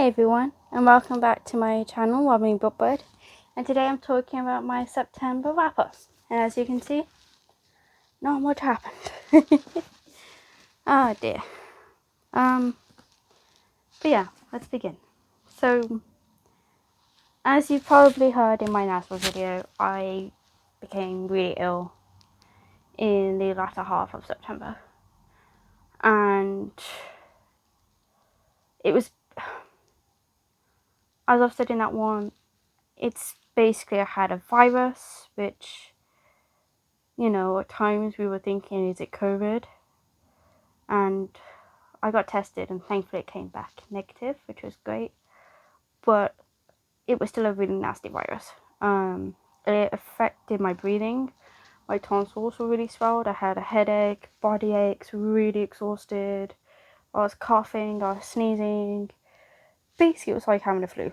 Hi everyone, and welcome back to my channel, Wobbling Bookbird. And today I'm talking about my September wrap-up. And as you can see, not much happened. Oh dear. But yeah, let's begin. So, as you've probably heard in my last video, I became really ill in the latter half of September. And it was, as I've said in that one, it's basically I had a virus, which, you know, at times we were thinking, is it COVID? And I got tested and thankfully it came back negative, which was great. But it was still a really nasty virus. It affected my breathing. My tonsils were really swelled. I had a headache, body aches, really exhausted. I was coughing, I was sneezing. Basically, it was like having a flu.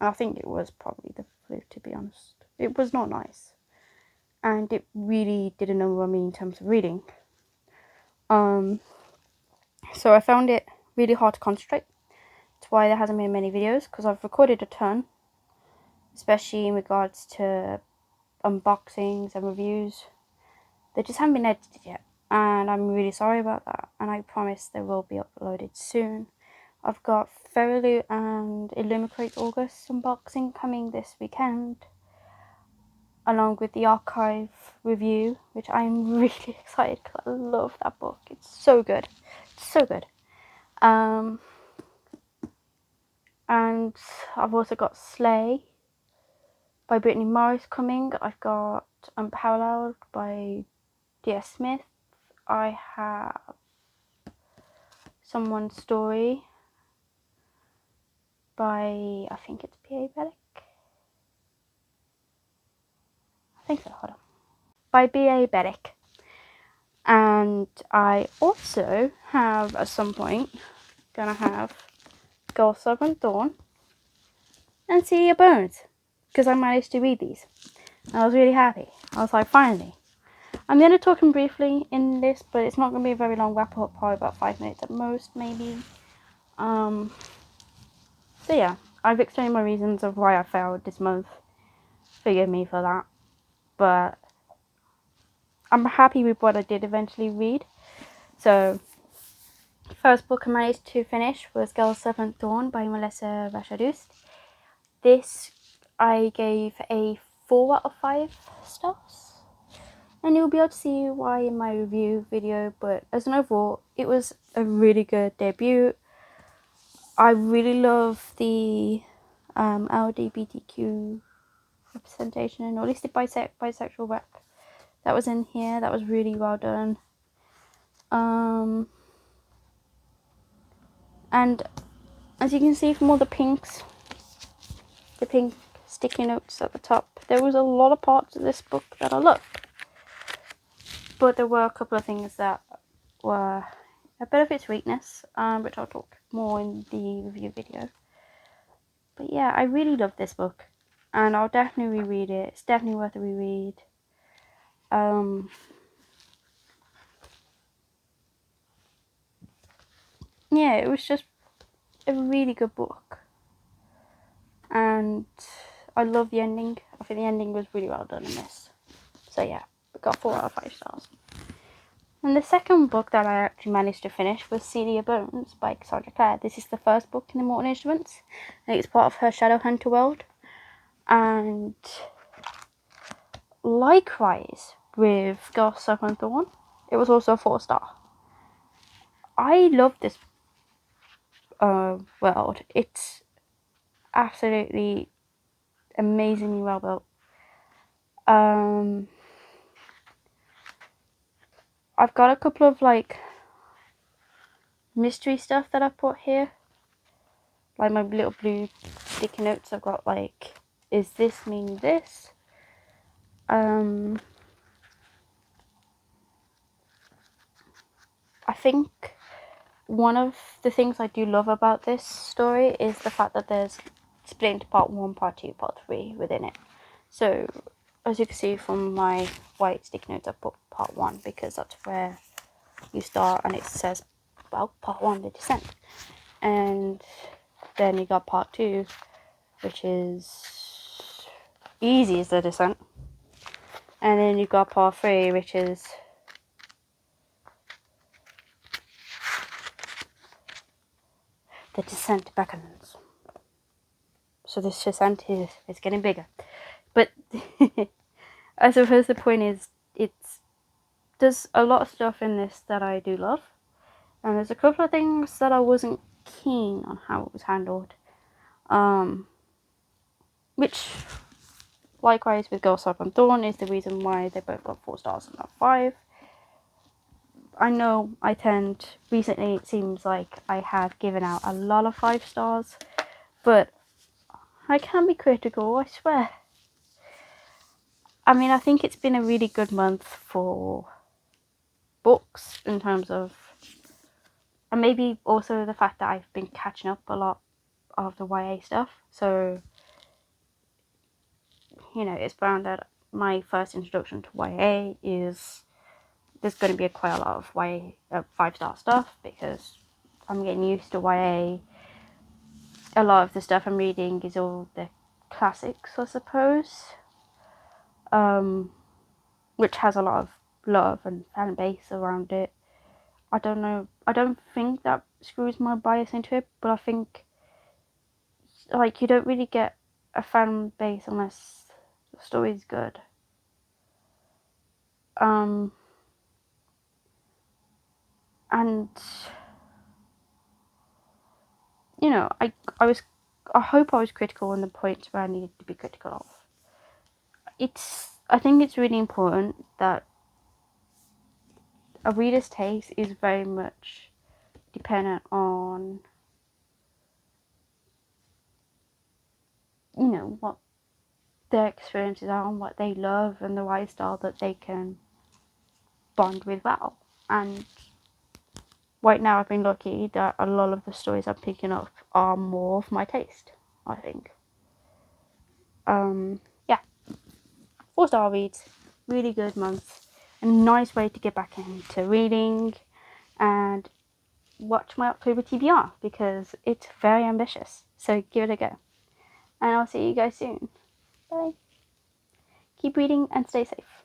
And I think it was probably the flu, to be honest. It was not nice. And it really did a number on me in terms of reading. So I found it really hard to concentrate. That's why there hasn't been many videos, because I've recorded a ton, especially in regards to unboxings and reviews. They just haven't been edited yet, and I'm really sorry about that, and I promise they will be uploaded soon. I've got Feraloo and Illumicrate August unboxing coming this weekend, along with the archive review, which I'm really excited because I love that book. It's so good. It's so good. And I've also got Slay by Brittany Morris coming. I've got Unparalleled by D.S. Smith. I have Someone's Story by, I think it's Byeee. I think so, hold on. By Byeee. And I also have, at some point, gonna have Girl Southern Dawn and See Your Bones, because I managed to read these. And I was really happy. I was like, finally. I'm going to talk briefly in this, but it's not going to be a very long wrap up, probably about 5 minutes at most, maybe. So yeah, I've explained my reasons of why I failed this month. Forgive me for that. But I'm happy with what I did eventually read. So, first book I managed to finish was Girl Seventh Dawn by Melissa Rashadust. This I gave a 4 out of 5 stars. And you'll be able to see why in my review video, but as an overall, it was a really good debut. I really love the LGBTQ representation, or at least the bisexual rep that was in here. That was really well done. And as you can see from all the pinks, the pink sticky notes at the top, there was a lot of parts of this book that I loved. But there were a couple of things that were a bit of its weakness, which I'll talk more in the review video. But yeah, I really love this book, and I'll definitely reread it. It's definitely worth a reread. Yeah, it was just a really good book, and I love the ending. I think the ending was really well done in this. So yeah, we got 4 out of 5 stars. And the second book that I actually managed to finish was See Your Bones by Cassandra Clare. This is the first book in the Morton Instruments, and it's part of her Shadowhunter world. And likewise with Girl Seventh Dawn, it was also a 4-star. I love this world. It's absolutely amazingly well built. I've got a couple of like mystery stuff that I've put here, like my little blue sticky notes. I've got like, is this mean this? I think one of the things I do love about this story is the fact that there's split into part 1, part 2, part 3 within it. So as you can see from my white sticky notes, I put part 1 because that's where you start, and it says, well, part 1, the descent. And Then you got part 2, which is easy as the descent. And then you got part 3, which is the descent beckons. So this descent is getting bigger. But I suppose the point is, there's a lot of stuff in this that I do love. And there's a couple of things that I wasn't keen on how it was handled. Which, likewise with Girls Up and Dawn, is the reason why they both got 4 stars and not 5. I know recently it seems like I have given out a lot of 5 stars, but I can be critical, I swear. I mean, I think it's been a really good month for books in terms of, and maybe also the fact that I've been catching up a lot of the YA stuff. So, you know, it's found that my first introduction to YA is, there's going to be quite a lot of YA 5-star stuff, because I'm getting used to YA. A lot of the stuff I'm reading is all the classics, I suppose, which has a lot of love and fan base around it. I don't know, I don't think that screws my bias into it, but I think, like, you don't really get a fan base unless the story's good. And you know, I hope I was critical on the points where I needed to be critical of. I think it's really important that a reader's taste is very much dependent on, you know, what their experiences are and what they love and the lifestyle that they can bond with well. And right now I've been lucky that a lot of the stories I'm picking up are more of my taste, I think. Yeah. 4-star reads, really good month. A nice way to get back into reading and watch my October TBR, because it's very ambitious. So give it a go. And I'll see you guys soon. Bye. Keep reading and stay safe.